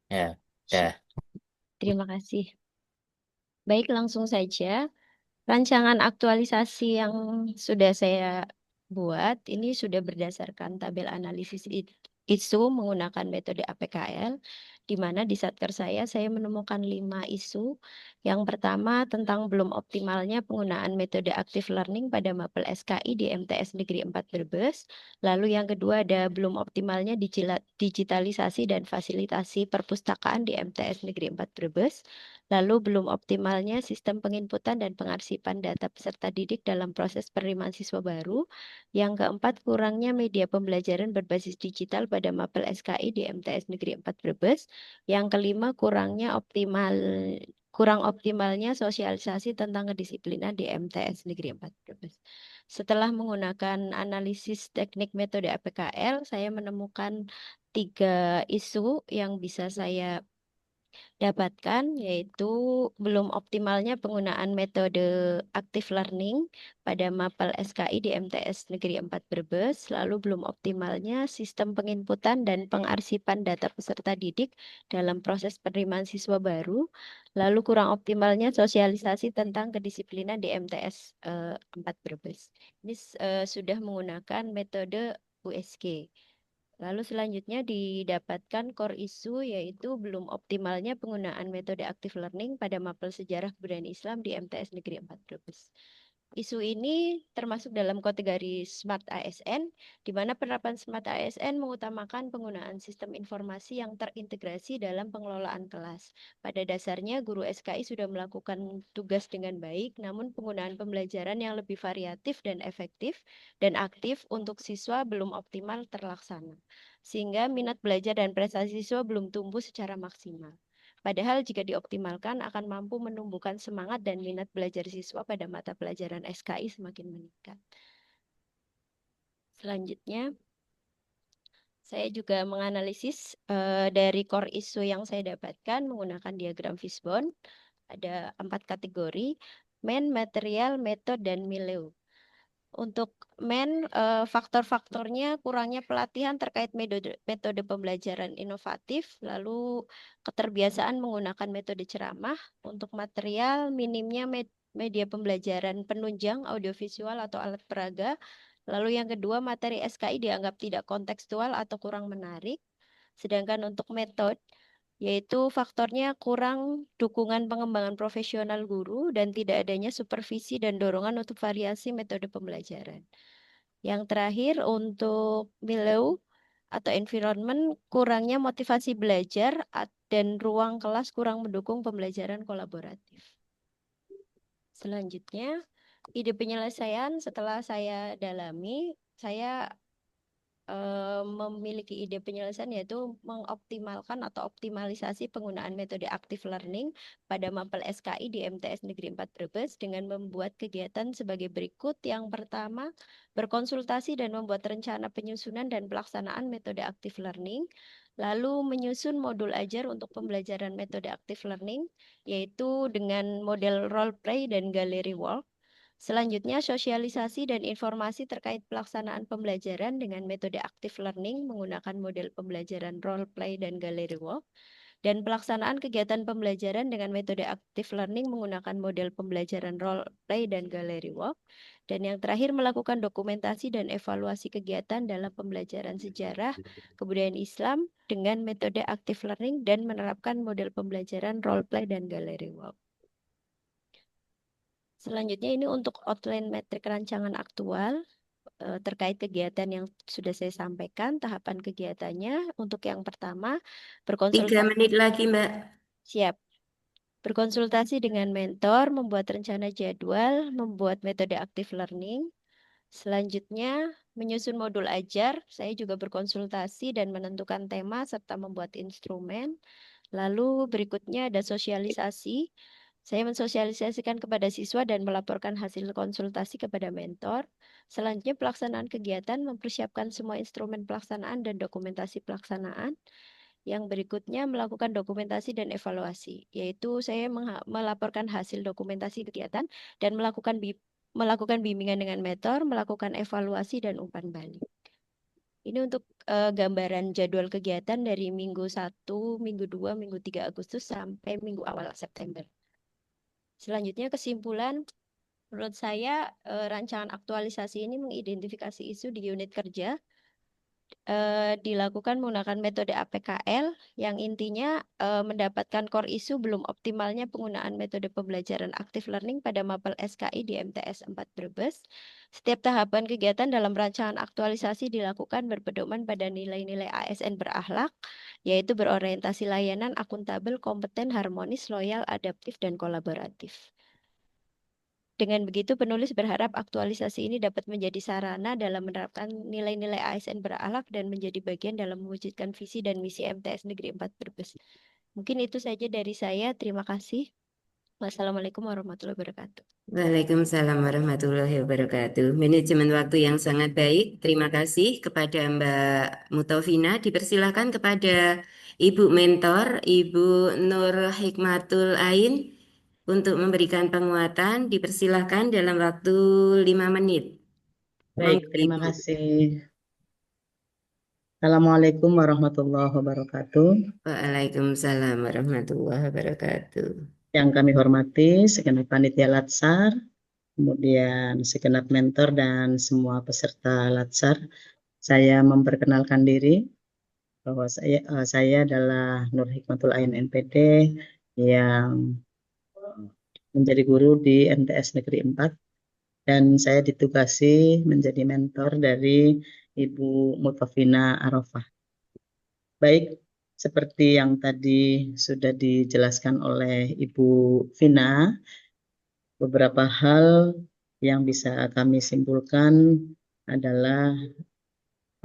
Ya, Siap. dah. Terima kasih. Baik, langsung saja. Rancangan aktualisasi yang sudah saya buat ini sudah berdasarkan tabel analisis isu menggunakan metode APKL, di mana di satker saya menemukan 5 isu. Yang pertama tentang belum optimalnya penggunaan metode active learning pada mapel SKI di MTS Negeri 4 Brebes. Lalu yang kedua ada belum optimalnya digitalisasi dan fasilitasi perpustakaan di MTS Negeri 4 Brebes. Lalu belum optimalnya sistem penginputan dan pengarsipan data peserta didik dalam proses penerimaan siswa baru. Yang keempat, kurangnya media pembelajaran berbasis digital pada mapel SKI di MTS Negeri 4 Brebes. Yang kelima, kurang optimalnya sosialisasi tentang kedisiplinan di MTS Negeri 4 Brebes. Setelah menggunakan analisis teknik metode APKL, saya menemukan 3 isu yang bisa saya dapatkan, yaitu belum optimalnya penggunaan metode active learning pada mapel SKI di MTS Negeri 4 Brebes, lalu belum optimalnya sistem penginputan dan pengarsipan data peserta didik dalam proses penerimaan siswa baru, lalu kurang optimalnya sosialisasi tentang kedisiplinan di MTS 4 Brebes. Ini sudah menggunakan metode USG. Lalu selanjutnya didapatkan core isu yaitu belum optimalnya penggunaan metode active learning pada mapel sejarah kebudayaan Islam di MTS Negeri 4 Brebes. Isu ini termasuk dalam kategori Smart ASN, di mana penerapan Smart ASN mengutamakan penggunaan sistem informasi yang terintegrasi dalam pengelolaan kelas. Pada dasarnya, guru SKI sudah melakukan tugas dengan baik, namun penggunaan pembelajaran yang lebih variatif dan efektif dan aktif untuk siswa belum optimal terlaksana, sehingga minat belajar dan prestasi siswa belum tumbuh secara maksimal. Padahal jika dioptimalkan akan mampu menumbuhkan semangat dan minat belajar siswa pada mata pelajaran SKI semakin meningkat. Selanjutnya, saya juga menganalisis dari core isu yang saya dapatkan menggunakan diagram Fishbone. Ada 4 kategori: main, material, metode, dan milieu. Untuk faktor-faktornya kurangnya pelatihan terkait metode pembelajaran inovatif, lalu keterbiasaan menggunakan metode ceramah. Untuk material, minimnya media pembelajaran penunjang, audiovisual atau alat peraga. Lalu yang kedua, materi SKI dianggap tidak kontekstual atau kurang menarik. Sedangkan untuk metode, yaitu faktornya kurang dukungan pengembangan profesional guru dan tidak adanya supervisi dan dorongan untuk variasi metode pembelajaran. Yang terakhir untuk milieu atau environment, kurangnya motivasi belajar dan ruang kelas kurang mendukung pembelajaran kolaboratif. Selanjutnya, ide penyelesaian setelah saya dalami, saya memiliki ide penyelesaian yaitu mengoptimalkan atau optimalisasi penggunaan metode active learning pada mapel SKI di MTS Negeri 4 Brebes dengan membuat kegiatan sebagai berikut. Yang pertama, berkonsultasi dan membuat rencana penyusunan dan pelaksanaan metode active learning, lalu menyusun modul ajar untuk pembelajaran metode active learning, yaitu dengan model role play dan gallery work. Selanjutnya, sosialisasi dan informasi terkait pelaksanaan pembelajaran dengan metode active learning menggunakan model pembelajaran role play dan gallery work, dan pelaksanaan kegiatan pembelajaran dengan metode active learning menggunakan model pembelajaran role play dan gallery work. Dan yang terakhir, melakukan dokumentasi dan evaluasi kegiatan dalam pembelajaran sejarah kebudayaan Islam dengan metode active learning dan menerapkan model pembelajaran role play dan gallery work. Selanjutnya ini untuk outline metrik rancangan aktual terkait kegiatan yang sudah saya sampaikan, tahapan kegiatannya. Untuk yang pertama, 3 berkonsultasi, menit lagi, Mbak. siap, berkonsultasi dengan mentor, membuat rencana jadwal, membuat metode active learning. Selanjutnya, menyusun modul ajar. Saya juga berkonsultasi dan menentukan tema serta membuat instrumen. Lalu berikutnya ada sosialisasi. Saya mensosialisasikan kepada siswa dan melaporkan hasil konsultasi kepada mentor. Selanjutnya pelaksanaan kegiatan, mempersiapkan semua instrumen pelaksanaan dan dokumentasi pelaksanaan. Yang berikutnya melakukan dokumentasi dan evaluasi, yaitu saya melaporkan hasil dokumentasi kegiatan dan melakukan bimbingan dengan mentor, melakukan evaluasi dan umpan balik. Ini untuk gambaran jadwal kegiatan dari minggu 1, minggu 2, minggu 3 Agustus sampai minggu awal September. Selanjutnya kesimpulan, menurut saya rancangan aktualisasi ini mengidentifikasi isu di unit kerja, dilakukan menggunakan metode APKL yang intinya mendapatkan core isu belum optimalnya penggunaan metode pembelajaran active learning pada mapel SKI di MTS 4 Brebes. Setiap tahapan kegiatan dalam rancangan aktualisasi dilakukan berpedoman pada nilai-nilai ASN berakhlak, yaitu berorientasi layanan, akuntabel, kompeten, harmonis, loyal, adaptif, dan kolaboratif. Dengan begitu, penulis berharap aktualisasi ini dapat menjadi sarana dalam menerapkan nilai-nilai ASN berakhlak dan menjadi bagian dalam mewujudkan visi dan misi MTS Negeri 4 Brebes. Mungkin itu saja dari saya. Terima kasih. Wassalamualaikum warahmatullahi wabarakatuh. Waalaikumsalam warahmatullahi wabarakatuh. Manajemen waktu yang sangat baik. Terima kasih kepada Mbak Mutovina. Dipersilakan kepada Ibu Mentor, Ibu Nur Hikmatul Ain untuk memberikan penguatan. Dipersilakan dalam waktu 5 menit. Baik, Monggo, terima Ibu. kasih. Assalamualaikum warahmatullahi wabarakatuh. Waalaikumsalam warahmatullahi wabarakatuh. Yang kami hormati segenap panitia Latsar, kemudian segenap mentor dan semua peserta Latsar. Saya memperkenalkan diri bahwa saya adalah Nur Hikmatul Ain NPD yang menjadi guru di MTS Negeri 4 dan saya ditugasi menjadi mentor dari Ibu Mutafina Arafah. Baik, seperti yang tadi sudah dijelaskan oleh Ibu Vina, beberapa hal yang bisa kami simpulkan adalah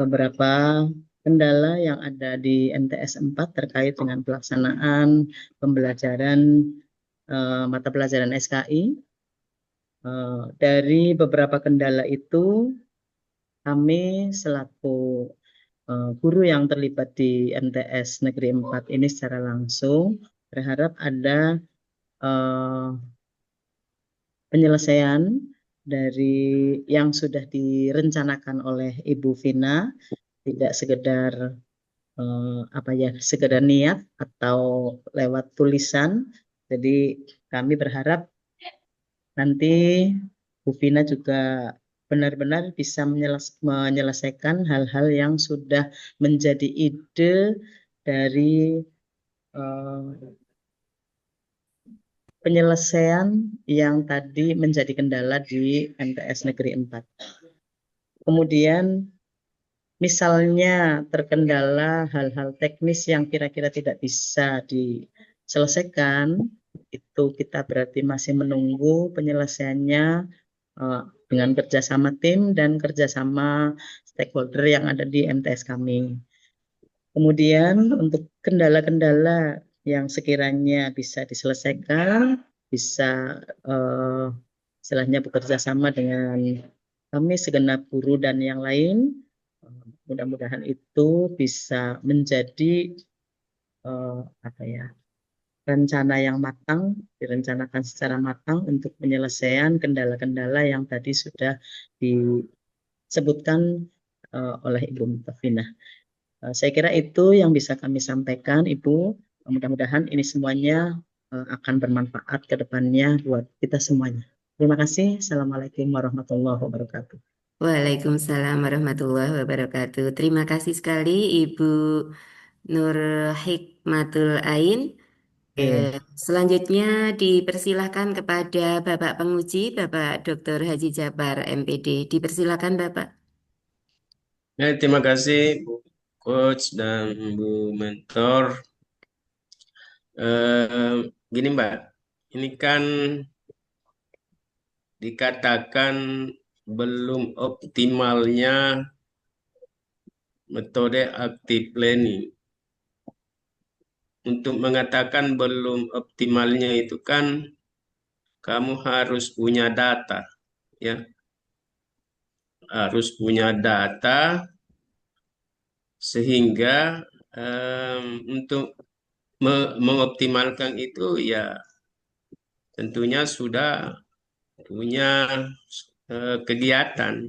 beberapa kendala yang ada di MTS 4 terkait dengan pelaksanaan pembelajaran mata pelajaran SKI. Dari beberapa kendala itu, kami selaku guru yang terlibat di MTS Negeri 4 ini secara langsung berharap ada uh, penyelesaian dari yang sudah direncanakan oleh Ibu Vina, tidak sekedar sekedar niat atau lewat tulisan. Jadi kami berharap nanti Bu Vina juga benar-benar bisa menyelesaikan hal-hal yang sudah menjadi ide dari penyelesaian yang tadi menjadi kendala di MTS Negeri 4. Kemudian misalnya terkendala hal-hal teknis yang kira-kira tidak bisa diselesaikan, itu kita berarti masih menunggu penyelesaiannya dengan kerjasama tim dan kerjasama stakeholder yang ada di MTS kami. Kemudian untuk kendala-kendala yang sekiranya bisa diselesaikan, bisa istilahnya bekerja sama dengan kami segenap guru dan yang lain, mudah-mudahan itu bisa menjadi rencana yang matang, direncanakan secara matang untuk penyelesaian kendala-kendala yang tadi sudah disebutkan oleh Ibu Mutafina. Saya kira itu yang bisa kami sampaikan, Ibu. Mudah-mudahan ini semuanya akan bermanfaat ke depannya buat kita semuanya. Terima kasih. Assalamualaikum warahmatullahi wabarakatuh. Waalaikumsalam warahmatullahi wabarakatuh. Terima kasih sekali Ibu Nur Hikmatul Ain. Selanjutnya dipersilahkan kepada Bapak Penguji, Bapak Dr. Haji Jabar, MPD. Dipersilahkan Bapak. Ya, terima kasih Bu Coach dan Bu Mentor. Gini Mbak, ini kan dikatakan belum optimalnya metode active learning. Untuk mengatakan belum optimalnya itu kan kamu harus punya data, ya, harus punya data sehingga untuk mengoptimalkan itu ya tentunya sudah punya kegiatan.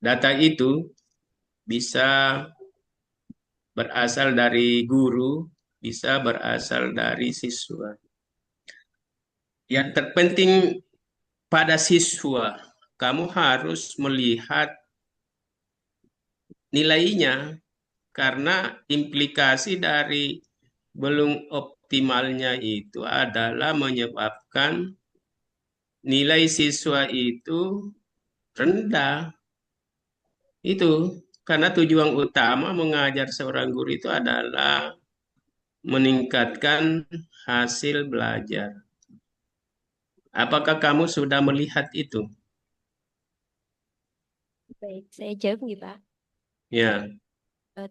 Data itu bisa berasal dari guru, bisa berasal dari siswa. Yang terpenting pada siswa, kamu harus melihat nilainya karena implikasi dari belum optimalnya itu adalah menyebabkan nilai siswa itu rendah. Itu karena tujuan utama mengajar seorang guru itu adalah meningkatkan hasil belajar. Apakah kamu sudah melihat itu? Baik, saya jawab nih, Pak. Ya,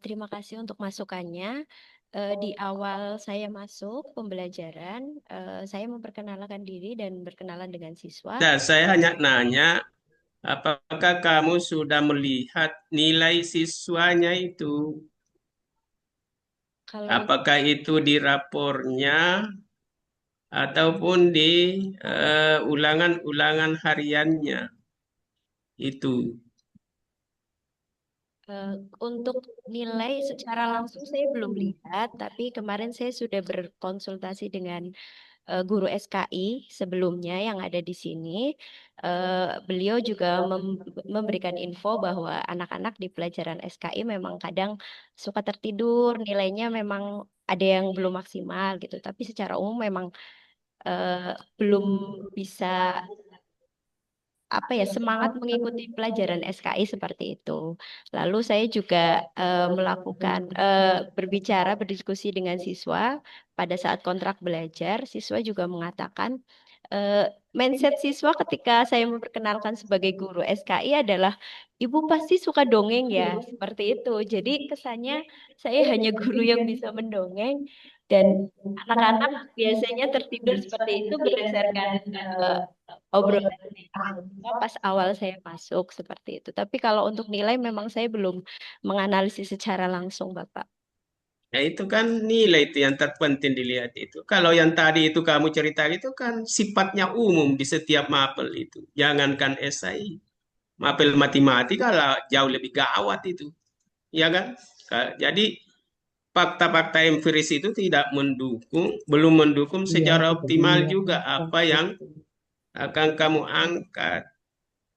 Terima kasih untuk masukannya. Di awal saya masuk pembelajaran, saya memperkenalkan diri dan berkenalan dengan siswa. dan saya hanya nanya, apakah kamu sudah melihat nilai siswanya itu? Kalau Apakah itu di rapornya ataupun di ulangan-ulangan hariannya? Itu. eh, untuk nilai secara langsung saya belum lihat, tapi kemarin saya sudah berkonsultasi dengan guru SKI sebelumnya yang ada di sini. Beliau juga memberikan info bahwa anak-anak di pelajaran SKI memang kadang suka tertidur, nilainya memang ada yang belum maksimal gitu. Tapi secara umum memang belum bisa apa ya semangat mengikuti pelajaran SKI seperti itu. Lalu saya juga melakukan berbicara berdiskusi dengan siswa pada saat kontrak belajar. Siswa juga mengatakan eh, mindset siswa ketika saya memperkenalkan sebagai guru SKI adalah ibu pasti suka dongeng ya seperti itu. Jadi kesannya saya hanya guru yang bisa mendongeng dan anak-anak biasanya tertidur seperti itu berdasarkan obrolan pas awal saya masuk seperti itu. Tapi kalau untuk nilai memang saya belum menganalisis secara langsung, Bapak. Ya itu kan nilai itu yang terpenting dilihat itu. Kalau yang tadi itu kamu cerita itu kan sifatnya umum di setiap mapel itu. Jangankan SI, mapel matematika lah jauh lebih gawat itu. Ya kan? Jadi fakta-fakta empiris itu tidak mendukung, belum mendukung Iya, secara sudah optimal juga dilihat. apa yang akan kamu angkat.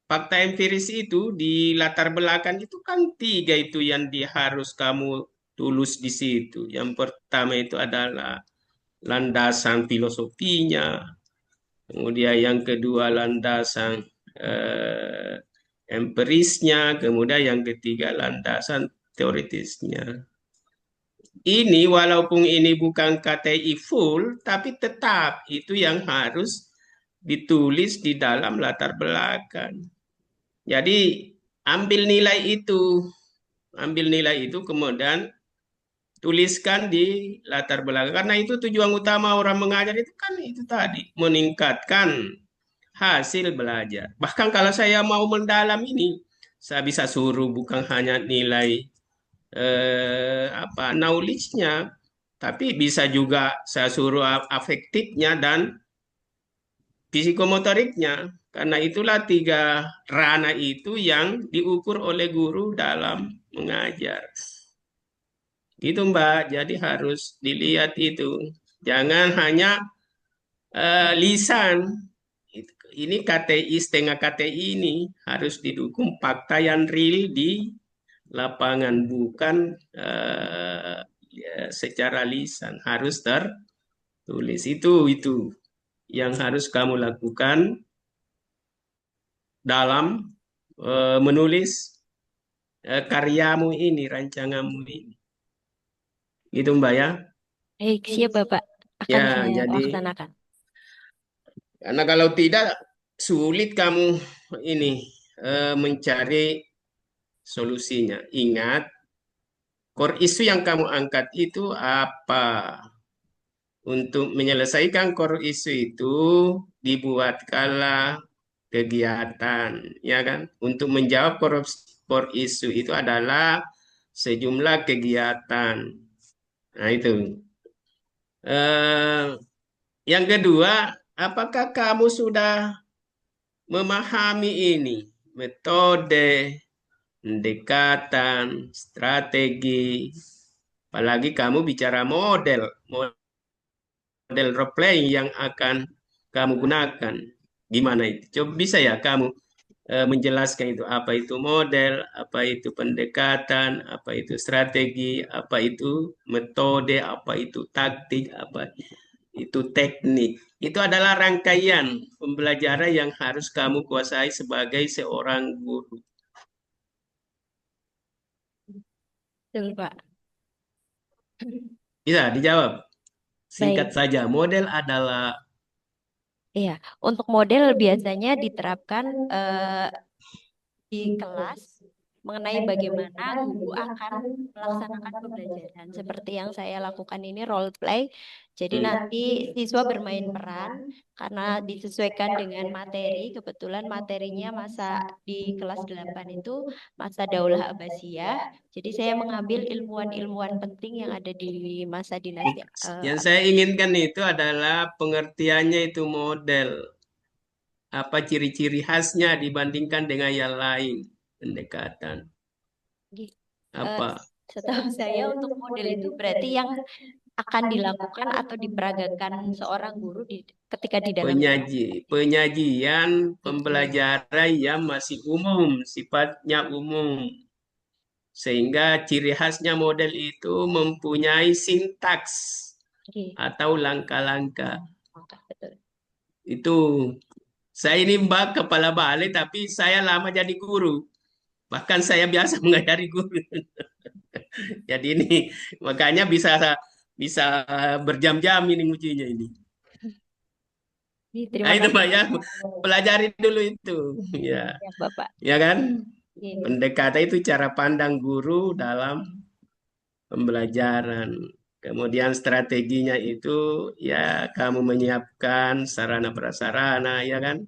Fakta empiris itu di latar belakang itu kan tiga itu yang harus kamu tulus di situ. Yang pertama itu adalah landasan filosofinya, kemudian yang kedua landasan eh, empirisnya, kemudian yang ketiga landasan teoritisnya. Ini walaupun ini bukan KTI full, tapi tetap itu yang harus ditulis di dalam latar belakang. Jadi ambil nilai itu kemudian tuliskan di latar belakang. Karena itu tujuan utama orang mengajar itu kan itu tadi, meningkatkan hasil belajar. Bahkan kalau saya mau mendalam ini, saya bisa suruh bukan hanya nilai knowledge-nya, tapi bisa juga saya suruh afektifnya dan psikomotoriknya. Karena itulah tiga ranah itu yang diukur oleh guru dalam mengajar. Gitu Mbak, jadi harus dilihat itu. Jangan hanya lisan. Ini KTI, setengah KTI ini harus didukung fakta yang real di lapangan, bukan ya, secara lisan. Harus tertulis. Itu yang harus kamu lakukan dalam menulis karyamu ini, rancanganmu ini. Gitu Mbak ya. Baik, siap Bapak. Akan Ya, saya jadi laksanakan. karena kalau tidak sulit kamu ini mencari solusinya. Ingat, core isu yang kamu angkat itu apa? Untuk menyelesaikan core isu itu dibuatkanlah kegiatan, ya kan? Untuk menjawab core isu itu adalah sejumlah kegiatan. Nah, itu. Eh, yang kedua, apakah kamu sudah memahami ini metode pendekatan, strategi. Apalagi kamu bicara model role playing yang akan kamu gunakan. Gimana itu? Coba bisa ya kamu menjelaskan itu, apa itu model, apa itu pendekatan, apa itu strategi, apa itu metode, apa itu taktik, apa itu teknik. Itu adalah rangkaian pembelajaran yang harus kamu kuasai sebagai seorang guru. Betul, Pak. Bisa dijawab. Singkat Baik. saja, model adalah Iya, untuk model biasanya diterapkan di kelas mengenai bagaimana guru akan melaksanakan pembelajaran. Seperti yang saya lakukan ini role play. Jadi nanti siswa bermain peran karena disesuaikan dengan materi. Kebetulan materinya masa di kelas 8 itu masa Daulah Abbasiyah. Jadi saya mengambil ilmuwan-ilmuwan penting yang ada di masa dinasti yang saya inginkan itu adalah pengertiannya itu model. Apa ciri-ciri khasnya dibandingkan dengan yang lain pendekatan. Abbasiyah. Apa Setahu saya untuk model itu berarti yang akan dilakukan atau diperagakan seorang guru ketika di dalam kelas. penyajian Gitu. pembelajaran yang masih umum, sifatnya umum. Sehingga ciri khasnya model itu mempunyai sintaks Oke, atau langkah-langkah. betul. Itu saya ini Mbak kepala balai tapi saya lama jadi guru. Bahkan saya biasa mengajari guru. Jadi ini makanya bisa bisa berjam-jam ini ngujinya ini. Nah, Terima itu Mbak ya, kasih pelajari dulu itu. Ya, ya, Bapak. ya kan? Oke. Pendekatan itu cara pandang guru dalam pembelajaran. Kemudian strateginya itu ya kamu menyiapkan sarana prasarana, ya kan?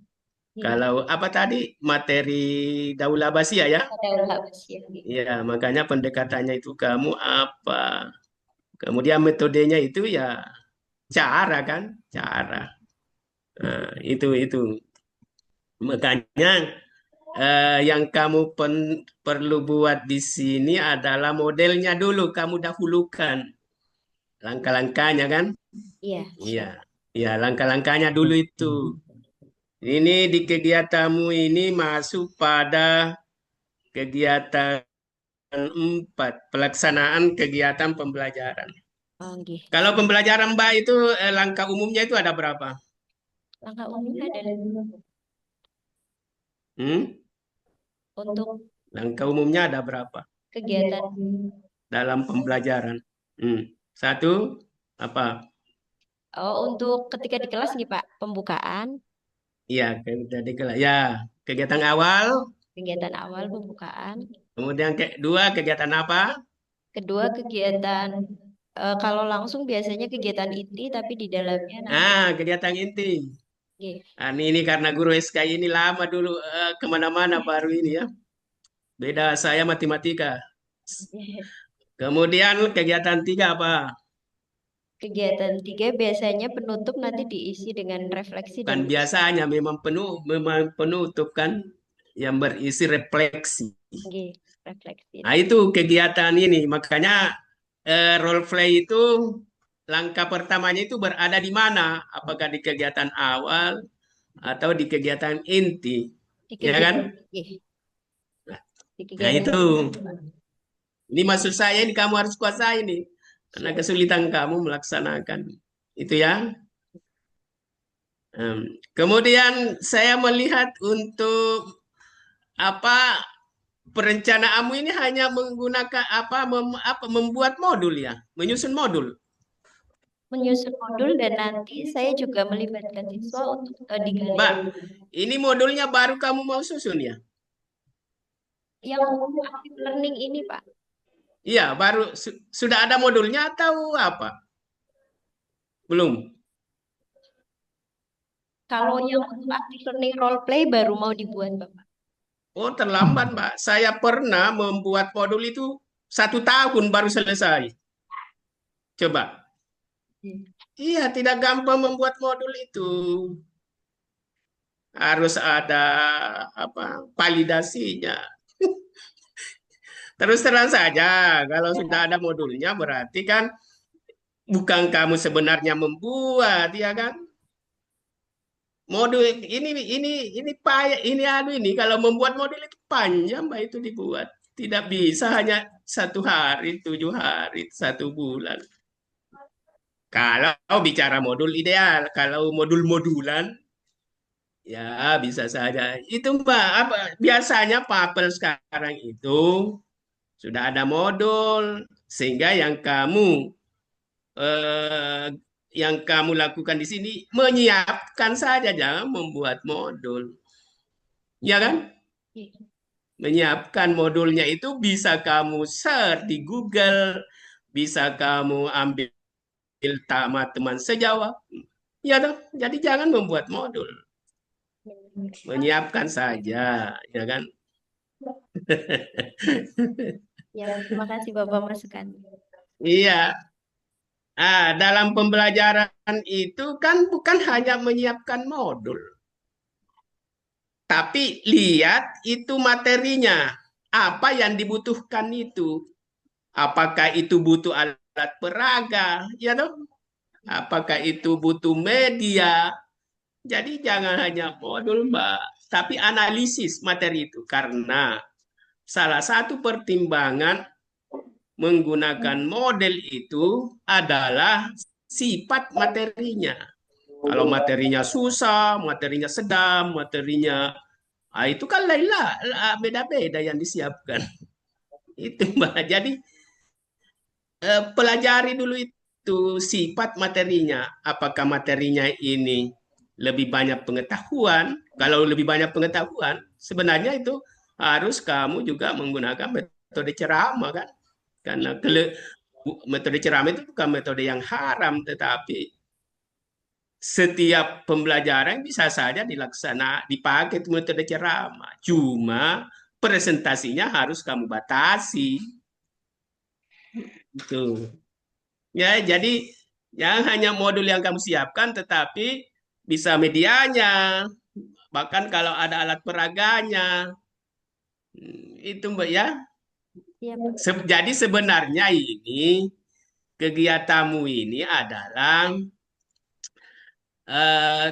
Kalau apa tadi materi Daulah Abbasiyah ya? Daulah Abbasiyah. Ya, makanya pendekatannya itu kamu apa? Kemudian metodenya itu ya cara kan, cara. Nah, itu. Makanya yang kamu perlu buat di sini adalah modelnya dulu, kamu dahulukan langkah-langkahnya kan? Iya, Iya, siap. ya langkah-langkahnya dulu itu. Ini di kegiatanmu ini masuk pada kegiatan 4, pelaksanaan kegiatan pembelajaran. Oh, nggih. Kalau pembelajaran Mbak itu langkah umumnya itu ada berapa? Langkah umumnya adalah Hmm? untuk Langkah umumnya ada berapa kegiatan dalam pembelajaran? Satu, apa? untuk ketika di kelas nih Pak, pembukaan, Iya, ya, kegiatan awal, kegiatan awal pembukaan, kemudian kedua kegiatan apa? kedua kegiatan kalau langsung biasanya kegiatan inti tapi di dalamnya nanti Nah, kegiatan inti. nggih. Nah, ini karena guru SKI ini lama dulu kemana-mana baru ini ya. Beda saya matematika. Kemudian kegiatan tiga apa? Kegiatan tiga biasanya penutup nanti diisi dengan refleksi dan Kan biasanya memang penutup kan yang berisi refleksi. nggih, refleksi. Nah, itu kegiatan ini. Makanya role play itu langkah pertamanya itu berada di mana? Apakah di kegiatan awal atau di kegiatan inti? Di Ya kan? kegiatan nggih, di Nah, kegiatan itu. Ini maksud saya ini kamu harus kuasai ini. Karena siap. kesulitan kamu melaksanakan. Itu ya. Kemudian saya melihat untuk apa perencanaanmu ini hanya menggunakan apa membuat modul ya, menyusun modul. Menyusun modul dan nanti saya juga melibatkan siswa untuk di galeri Mbak, ini modulnya baru kamu mau susun ya? yang untuk active learning ini Pak. Iya, baru sudah ada modulnya atau apa? Belum. Kalau yang untuk active learning role play baru mau dibuat Bapak. Oh, terlambat, Mbak. Saya pernah membuat modul itu 1 tahun baru selesai. Coba. Iya, tidak gampang membuat modul itu. Harus ada apa validasinya. Terus terang saja, kalau sudah ada modulnya berarti kan bukan kamu sebenarnya membuat, ya kan? Modul ini payah, ini kalau membuat modul itu panjang, Mbak, itu dibuat. Tidak bisa hanya 1 hari, 7 hari, 1 bulan. Kalau bicara modul ideal, kalau modul-modulan ya bisa saja. Itu Mbak, biasanya Papel sekarang itu sudah ada modul sehingga eh, yang kamu lakukan di sini menyiapkan saja, jangan membuat modul. Ya kan? Iya. Menyiapkan modulnya itu bisa kamu search di Google, bisa kamu ambil sama teman sejawat. Ya toh? Jadi jangan membuat modul, menyiapkan saja, ya kan? Ya, terima kasih Bapak masukan. Iya. Dalam pembelajaran itu kan bukan hanya menyiapkan modul, tapi lihat itu materinya, apa yang dibutuhkan itu. Apakah itu butuh alat peraga, ya toh? Apakah itu butuh media? Jadi jangan hanya modul, Mbak, tapi analisis materi itu. Karena salah satu pertimbangan menggunakan model itu adalah sifat materinya. Kalau materinya susah, materinya sedang, materinya itu kan lain lah, beda-beda yang disiapkan. Itu Mbak. Jadi pelajari dulu itu sifat materinya. Apakah materinya ini lebih banyak pengetahuan? Kalau lebih banyak pengetahuan, sebenarnya itu harus kamu juga menggunakan metode ceramah kan? Karena metode ceramah itu bukan metode yang haram, tetapi setiap pembelajaran bisa saja dipakai metode ceramah. Cuma presentasinya harus kamu batasi. Gitu. Ya, jadi jangan hanya modul yang kamu siapkan, tetapi bisa medianya. Bahkan kalau ada alat peraganya, itu Mbak ya. Iya, Pak. Jadi sebenarnya ini kegiatanmu ini adalah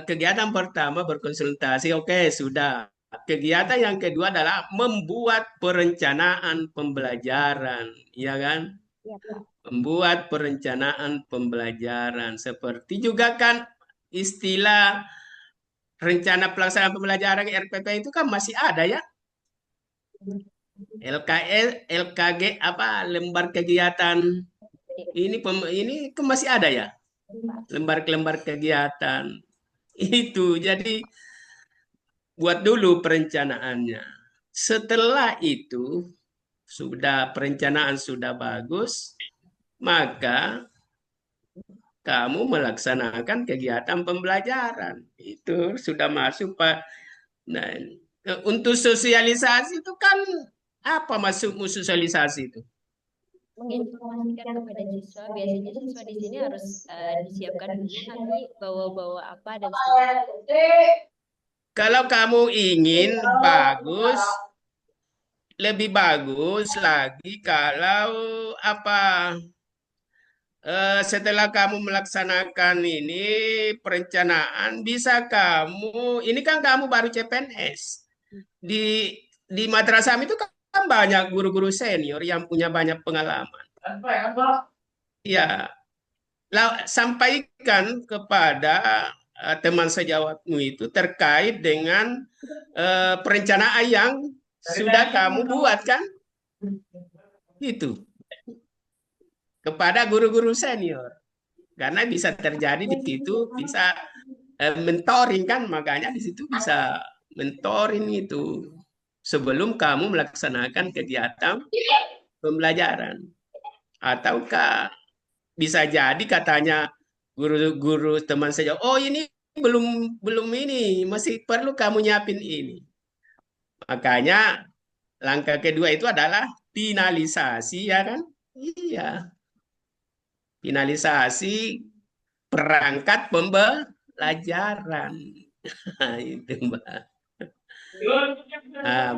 kegiatan pertama berkonsultasi, oke, sudah. Kegiatan yang kedua adalah membuat perencanaan pembelajaran, ya kan? Iya, Pak. Membuat perencanaan pembelajaran. Seperti juga kan istilah rencana pelaksanaan pembelajaran RPP itu kan masih ada ya. LKG apa lembar kegiatan ini kan masih ada ya. Lembar-lembar kegiatan itu. Jadi buat dulu perencanaannya. Setelah itu perencanaan sudah bagus, maka kamu melaksanakan kegiatan pembelajaran. Itu sudah masuk, Pak. Nah, untuk sosialisasi itu kan apa masukmu sosialisasi itu? Menginformasikan kepada siswa. Biasanya siswa di sini harus disiapkan dulu nanti bawa-bawa apa dan sebagainya. Kalau kamu ingin bagus, lebih bagus lagi kalau apa setelah kamu melaksanakan ini perencanaan bisa ini kan kamu baru CPNS di madrasah itu kan banyak guru-guru senior yang punya banyak pengalaman. Ya, sampaikan kepada teman sejawatmu itu terkait dengan perencanaan yang sudah kamu buat kan? Itu kepada guru-guru senior. Karena bisa terjadi di situ bisa mentoring kan, makanya di situ bisa mentoring itu sebelum kamu melaksanakan kegiatan pembelajaran. Ataukah bisa jadi katanya guru-guru teman saja, oh ini belum belum ini, masih perlu kamu nyiapin ini. Makanya langkah kedua itu adalah finalisasi, ya kan? Iya, finalisasi perangkat pembelajaran. Nah, itu Mbak.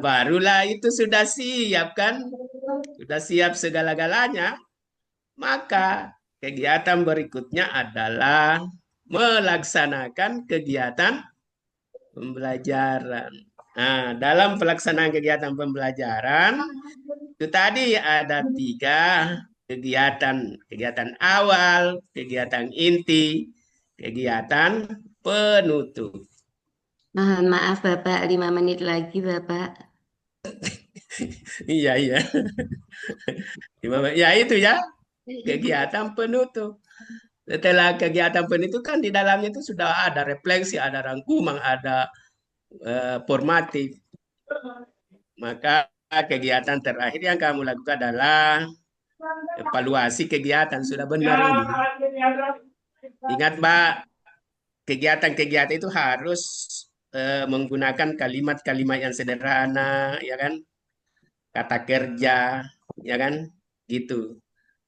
Barulah itu sudah siap kan? Sudah siap segala-galanya. Maka kegiatan berikutnya adalah melaksanakan kegiatan pembelajaran. Nah, dalam pelaksanaan kegiatan pembelajaran itu tadi ada 3 kegiatan. Kegiatan awal, kegiatan inti, kegiatan penutup. Mohon maaf Bapak, 5 menit lagi Bapak. Iya, iya. Ya itu ya, kegiatan penutup. Setelah kegiatan penutup kan di dalamnya itu sudah ada refleksi, ada rangkuman, ada formatif. Maka kegiatan terakhir yang kamu lakukan adalah evaluasi kegiatan. Sudah benar ini. Ingat Mbak, kegiatan-kegiatan itu harus menggunakan kalimat-kalimat yang sederhana, ya kan? Kata kerja, ya kan? Gitu.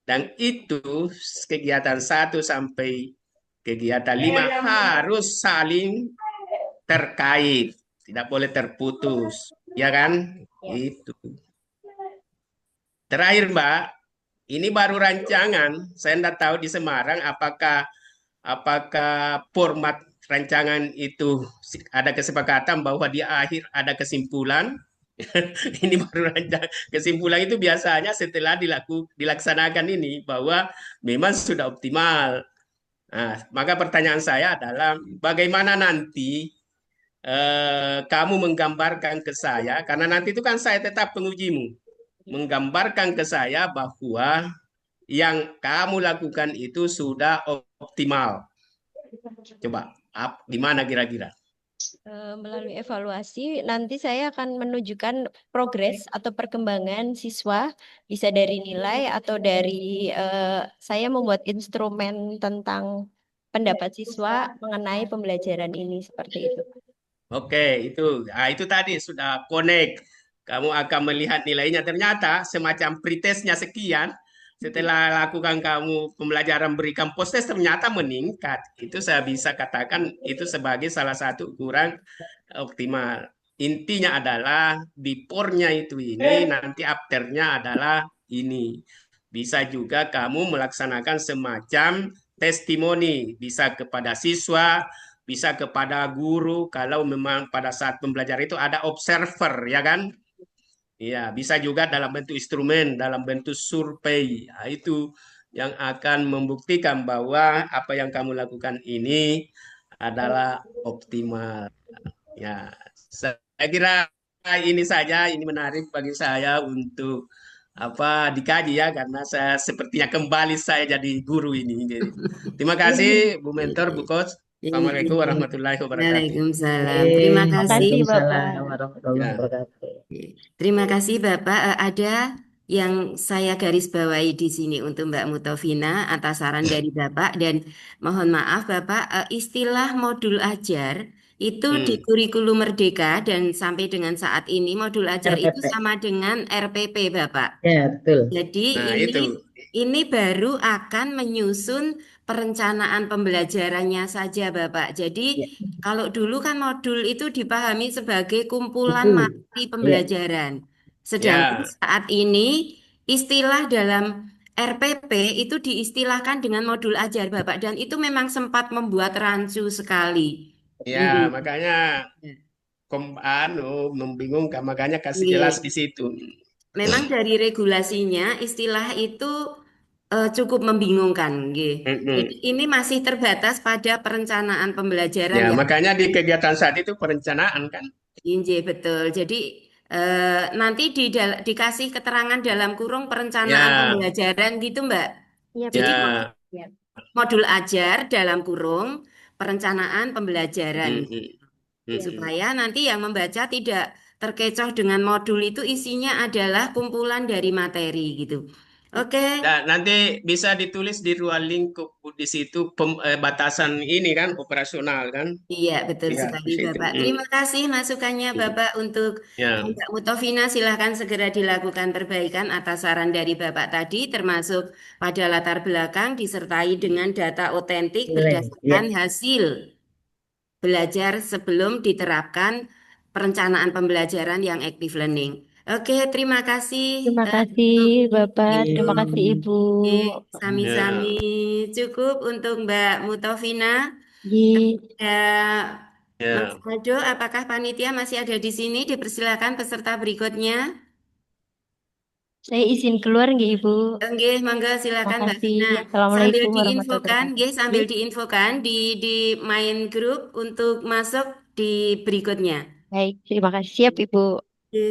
Dan itu kegiatan 1 sampai kegiatan 5 harus saling terkait, tidak boleh terputus, ya kan? Ya. Itu. Terakhir, Mbak, ini baru rancangan. Saya tidak tahu di Semarang apakah format rancangan itu ada kesepakatan bahwa di akhir ada kesimpulan. Ini baru rancangan. Kesimpulan itu biasanya setelah dilaksanakan ini bahwa memang sudah optimal. Nah, maka pertanyaan saya adalah bagaimana nanti kamu menggambarkan ke saya, karena nanti itu kan saya tetap pengujimu, menggambarkan ke saya bahwa yang kamu lakukan itu sudah optimal. Coba, gimana kira-kira? Melalui evaluasi, nanti saya akan menunjukkan progres atau perkembangan siswa, bisa dari nilai atau dari saya membuat instrumen tentang pendapat siswa mengenai pembelajaran ini, seperti itu. Oke, itu tadi sudah connect. Kamu akan melihat nilainya ternyata semacam pretestnya sekian. Setelah lakukan kamu pembelajaran berikan post-test ternyata meningkat. Itu saya bisa katakan itu sebagai salah satu ukuran optimal. Intinya adalah before-nya itu ini, nanti after-nya adalah ini. Bisa juga kamu melaksanakan semacam testimoni, bisa kepada siswa, bisa kepada guru kalau memang pada saat pembelajaran itu ada observer, ya kan? Ya, bisa juga dalam bentuk instrumen, dalam bentuk survei. Nah, itu yang akan membuktikan bahwa apa yang kamu lakukan ini adalah optimal. Ya, saya kira ini saja, ini menarik bagi saya untuk dikaji ya, karena saya sepertinya kembali saya jadi guru ini. Jadi, terima kasih Bu Mentor, Bu Coach. Assalamualaikum Iya. warahmatullahi wabarakatuh. Waalaikumsalam. Terima Terima kasih. kasih, Bapak. Waalaikumsalam warahmatullahi Ya. wabarakatuh. Terima kasih Bapak. Ada yang saya garis bawahi di sini untuk Mbak Mutovina atas saran dari Bapak dan mohon maaf Bapak, istilah modul ajar itu di Hmm. kurikulum Merdeka dan sampai dengan saat ini modul ajar itu RPP. sama dengan RPP Bapak. Ya, betul. Jadi Nah, itu. ini baru akan menyusun perencanaan pembelajarannya saja, Bapak. Jadi Ya, kalau dulu kan modul itu dipahami sebagai kumpulan buku. materi Ya, pembelajaran. Sedangkan Ya, saat ini istilah dalam RPP itu diistilahkan dengan modul ajar, Bapak. Dan itu memang sempat membuat rancu sekali. ya, Ini. makanya membingungkan, makanya kasih jelas Iya. di situ. Memang dari regulasinya istilah itu cukup membingungkan, nggih. Jadi Mm-mm. ini masih terbatas pada perencanaan pembelajaran Ya, ya. makanya di kegiatan saat itu perencanaan kan. Injih, betul. Jadi nanti dikasih keterangan dalam kurung perencanaan Ya, pembelajaran gitu, Mbak. Iya, Jadi Bapak. ya. Ya. modul ajar dalam kurung perencanaan pembelajaran Mm-mm. Ya. Mm-mm. supaya nanti yang membaca tidak terkecoh dengan modul itu isinya adalah kumpulan dari materi gitu. Oke. Dan nanti bisa ditulis di ruang lingkup di situ batasan ini kan operasional kan. Iya, betul Lihat sekali di situ. Bapak. Terima kasih masukannya Bapak untuk Ya. Mbak Mutovina. Silahkan segera dilakukan perbaikan atas saran dari Bapak tadi, termasuk pada latar belakang disertai dengan data otentik Nilai. Ya, berdasarkan hasil belajar sebelum diterapkan perencanaan pembelajaran yang active learning. Oke, terima kasih Terima kasih untuk Bapak, Ibu. terima kasih Ibu. Oke, Ya. sami-sami cukup untuk Mbak Mutovina. Yi, Mas Ya. Aldo, apakah panitia masih ada di sini? Dipersilakan peserta berikutnya. saya izin keluar nggih Ibu. Oke, monggo silakan Mbak Makasih. Vina. Sambil Assalamualaikum warahmatullahi diinfokan, wabarakatuh. nggih, sambil diinfokan di main grup untuk masuk di berikutnya. Baik, terima kasih. Siap Ibu. Oke.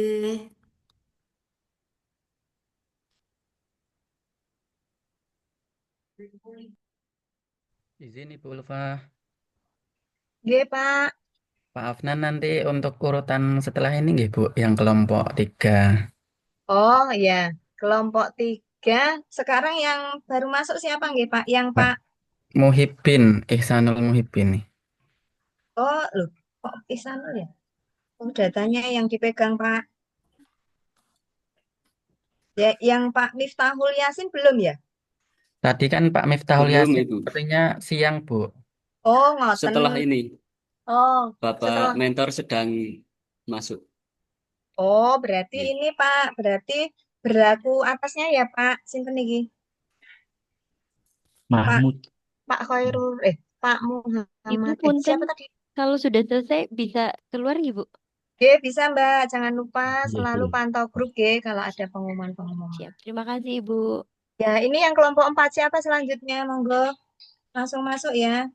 Izin Ibu Ulfa, Nggih, Pak. Pak Afnan nanti untuk urutan setelah ini nggih Bu, yang kelompok 3. Oh ya, kelompok 3. Sekarang yang baru masuk siapa nggih, Pak? Yang Pak Pak. Muhibin, Ihsanul Muhibin nih. Oh, loh, kok Isanul ya? Oh, datanya yang dipegang Pak. Ya, yang Pak Miftahul Yasin belum ya? Tadi kan Pak Miftahul Belum Yasin Ibu. sepertinya siang Bu. Oh, ngoten. Setelah ini, Oh, Bapak setelah. mentor sedang masuk. Oh, berarti Iya. ini Pak, berarti berlaku atasnya ya Pak. Sinten iki? Pak Mahmud. Pak Khairul, Pak Ibu Muhammad. punten, Siapa tadi? kalau sudah selesai bisa keluar Ibu. Oke, bisa Mbak. Jangan lupa Iya, selalu Bu. pantau grup ya kalau ada pengumuman-pengumuman. Siap. Terima kasih Ibu. Ya, ini yang kelompok 4 siapa selanjutnya? Monggo langsung masuk ya.